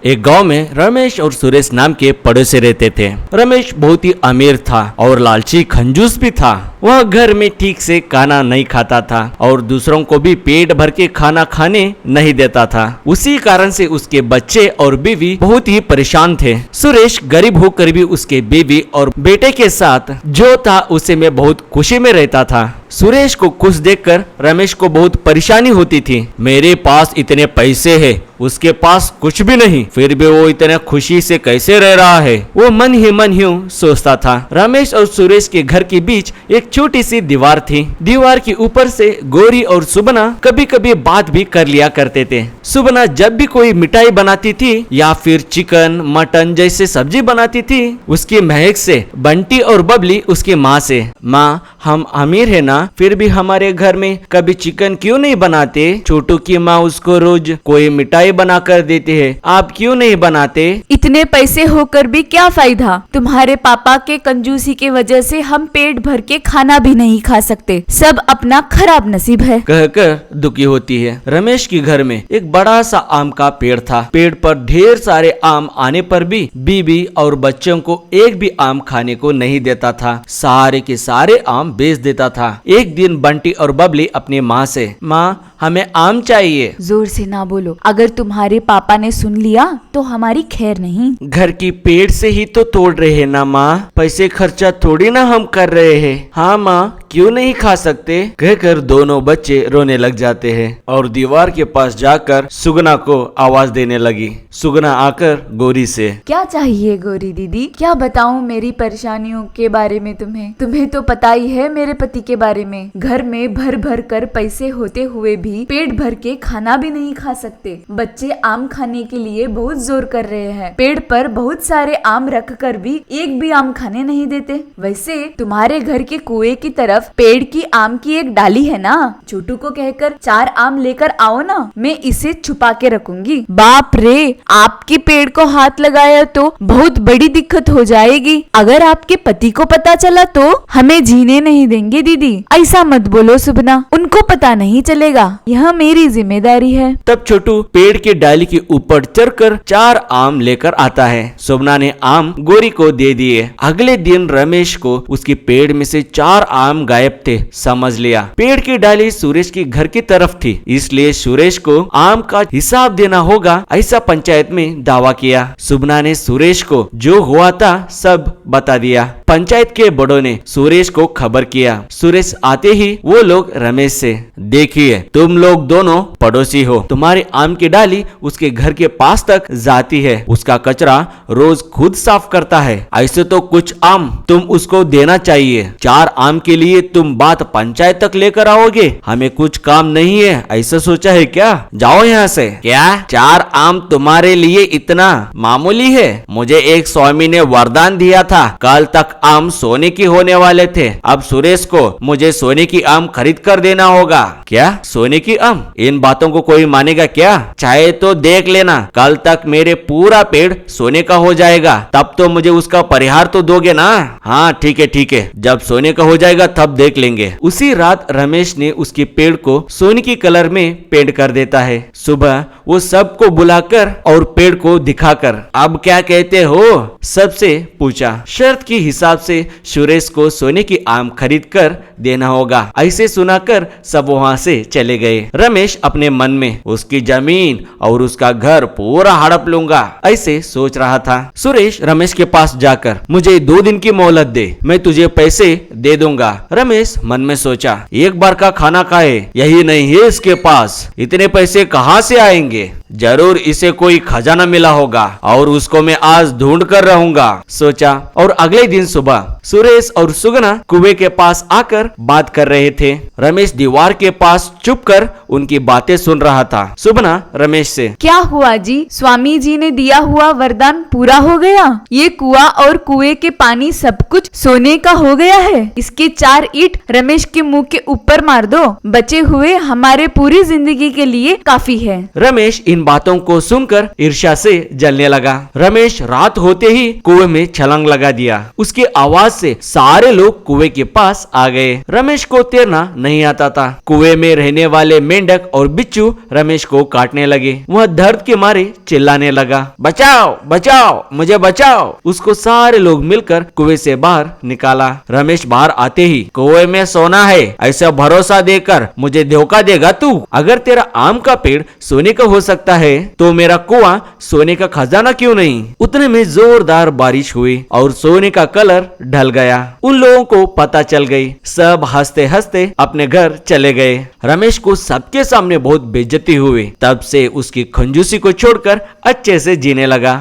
एक गांव में रमेश और सुरेश नाम के पड़ोसी रहते थे। रमेश बहुत ही अमीर था और लालची खंजूस भी था। वह घर में ठीक से खाना नहीं खाता था और दूसरों को भी पेट भर के खाना खाने नहीं देता था। उसी कारण से उसके बच्चे और बीवी बहुत ही परेशान थे। सुरेश गरीब होकर भी उसके बीवी और बेटे के साथ जो था उसे में बहुत खुशी में रहता था। सुरेश को खुश देखकर रमेश को बहुत परेशानी होती थी। मेरे पास इतने पैसे हैं, उसके पास कुछ भी नहीं, फिर भी वो इतने खुशी से कैसे रह रहा है। वो मन ही यूं सोचता था। रमेश और सुरेश के घर के बीच एक छोटी सी दीवार थी। दीवार के ऊपर से गौरी और सुबना कभी कभी बात भी कर लिया करते थे। सुबना जब भी कोई मिठाई बनाती थी या फिर चिकन मटन जैसे सब्जी बनाती थी, उसकी महक से बंटी और बबली उसकी माँ से, माँ हम अमीर है ना, फिर भी हमारे घर में कभी चिकन क्यों नहीं बनाते। छोटू की माँ उसको रोज कोई मिठाई बना कर देती है, आप क्यों नहीं बनाते। इतने पैसे होकर भी क्या फायदा, तुम्हारे पापा के कंजूसी की वजह से हम पेट भर के खाना भी नहीं खा सकते, सब अपना खराब नसीब है, कहकर दुखी होती है। रमेश के घर में एक बड़ा सा आम का पेड़ था। पेड़ पर ढेर सारे आम आने पर भी बीवी और बच्चों को एक भी आम खाने को नहीं देता था। सारे के सारे आम बेच देता था। एक दिन बंटी और बबली अपनी माँ से, माँ हमें आम चाहिए। जोर से ना बोलो, अगर तुम्हारे पापा ने सुन लिया तो हमारी खैर नहीं। घर की पेड़ से ही तो तोड़ रहे हैं ना माँ, पैसे खर्चा थोड़ी ना हम कर रहे हैं। हाँ माँ क्यों नहीं खा सकते, कहकर दोनों बच्चे रोने लग जाते हैं और दीवार के पास जाकर सुगना को आवाज देने लगी। सुगना आकर गौरी से, क्या चाहिए गौरी दीदी, क्या बताऊं मेरी परेशानियों के बारे में तुम्हें तो पता ही है मेरे पति के बारे में। घर में भर भर कर पैसे होते हुए भी पेट भर के खाना भी नहीं खा सकते। बच्चे आम खाने के लिए बहुत जोर कर रहे हैं, पेड़ पर बहुत सारे आम रख कर भी एक भी आम खाने नहीं देते। वैसे तुम्हारे घर के कुएं की तरफ पेड़ की आम की एक डाली है ना, छोटू को कहकर 4 आम लेकर आओ ना, मैं इसे छुपा के रखूंगी। बाप रे, आपके पेड़ को हाथ लगाया तो बहुत बड़ी दिक्कत हो जाएगी। अगर आपके पति को पता चला तो हमें जीने नहीं देंगे। दीदी ऐसा मत बोलो सुबना, उनको पता नहीं चलेगा, यह मेरी जिम्मेदारी है। तब छोटू पेड़ की डाली के ऊपर चढ़कर 4 आम लेकर आता है। सुबना ने आम गौरी को दे दिए। अगले दिन रमेश को उसके पेड़ में से 4 आम गायब थे। समझ लिया पेड़ की डाली सुरेश के घर की तरफ थी, इसलिए सुरेश को आम का हिसाब देना होगा, ऐसा पंचायत में दावा किया। सुबना ने सुरेश को जो हुआ था सब बता दिया। पंचायत के बड़ों ने सुरेश को खबर किया। सुरेश आते ही वो लोग रमेश से, देखिए तुम लोग दोनों पड़ोसी हो, तुम्हारी आम की डाली उसके घर के पास तक जाती है, उसका कचरा रोज खुद साफ करता है, ऐसे तो कुछ आम तुम उसको देना चाहिए। 4 आम के लिए तुम बात पंचायत तक लेकर आओगे, हमें कुछ काम नहीं है ऐसा सोचा है क्या, जाओ यहाँ से। क्या 4 आम तुम्हारे लिए इतना मामूली है, मुझे एक स्वामी ने वरदान दिया था, कल तक आम सोने की होने वाले थे, अब सुरेश को मुझे सोने की आम खरीद कर देना होगा। क्या सोने की आम, इन बातों को कोई मानेगा क्या, चाहे तो देख लेना, कल तक मेरे पूरा पेड़ सोने का हो जाएगा, तब तो मुझे उसका परिहार तो दोगे ना। हाँ ठीक है, जब सोने का हो जाएगा तब देख लेंगे। उसी रात रमेश ने उसके पेड़ को सोने की कलर में पेंट कर देता है। सुबह वो सबको बुलाकर और पेड़ को दिखाकर, अब क्या कहते हो, सबसे पूछा। शर्त के हिसाब से सुरेश को सोने की आम खरीद कर देना होगा, ऐसे सुनाकर सब वहाँ से चले गए। रमेश अपने मन में उसकी जमीन और उसका घर पूरा हड़प लूंगा ऐसे सोच रहा था। सुरेश रमेश के पास जाकर, मुझे 2 दिन की मोहलत दे, मैं तुझे पैसे दे दूंगा। रमेश मन में सोचा, एक बार का खाना खाए यही नहीं है इसके पास, इतने पैसे कहाँ से आएंगे, जरूर इसे कोई खजाना मिला होगा और उसको मैं आज ढूंढ कर रहूंगा, सोचा। और अगले दिन सुबह सुरेश और सुगना कुएं के पास आकर बात कर रहे थे। रमेश दीवार के पास चुपकर उनकी बातें सुन रहा था। सुगना रमेश से, क्या हुआ जी, स्वामी जी ने दिया हुआ वरदान पूरा हो गया, ये कुआं और कुएं के पानी सब कुछ सोने का हो गया है, इसके 4 ईंट रमेश के मुंह के ऊपर मार दो, बचे हुए हमारे पूरी जिंदगी के लिए काफी है। रमेश इन बातों को सुनकर ईर्ष्या से जलने लगा। रमेश रात होते ही कुएं में छलांग लगा दिया। उसकी आवाज से सारे लोग कुएं के पास आ गए। रमेश को तैरना नहीं आता था। कुएं में रहने वाले मेंढक और बिच्छू रमेश को काटने लगे। वह दर्द के मारे चिल्लाने लगा, बचाओ बचाओ, मुझे बचाओ। उसको सारे लोग मिलकर कुएं से बाहर निकाला। रमेश बाहर आते ही, कुएं में सोना है ऐसा भरोसा देकर मुझे धोखा देगा तू? अगर तेरा आम का पेड़ सोने का हो सकता है तो मेरा कुआं सोने का खजाना क्यों नहीं? उतने में जोरदार बारिश हुई और सोने का कलर ढल गया। उन लोगों को पता चल गई। सब हंसते हंसते अपने घर चले गए। रमेश को सबके सामने बहुत बेइज्जती हुई। तब से उसकी कंजूसी को छोड़कर अच्छे से जीने लगा।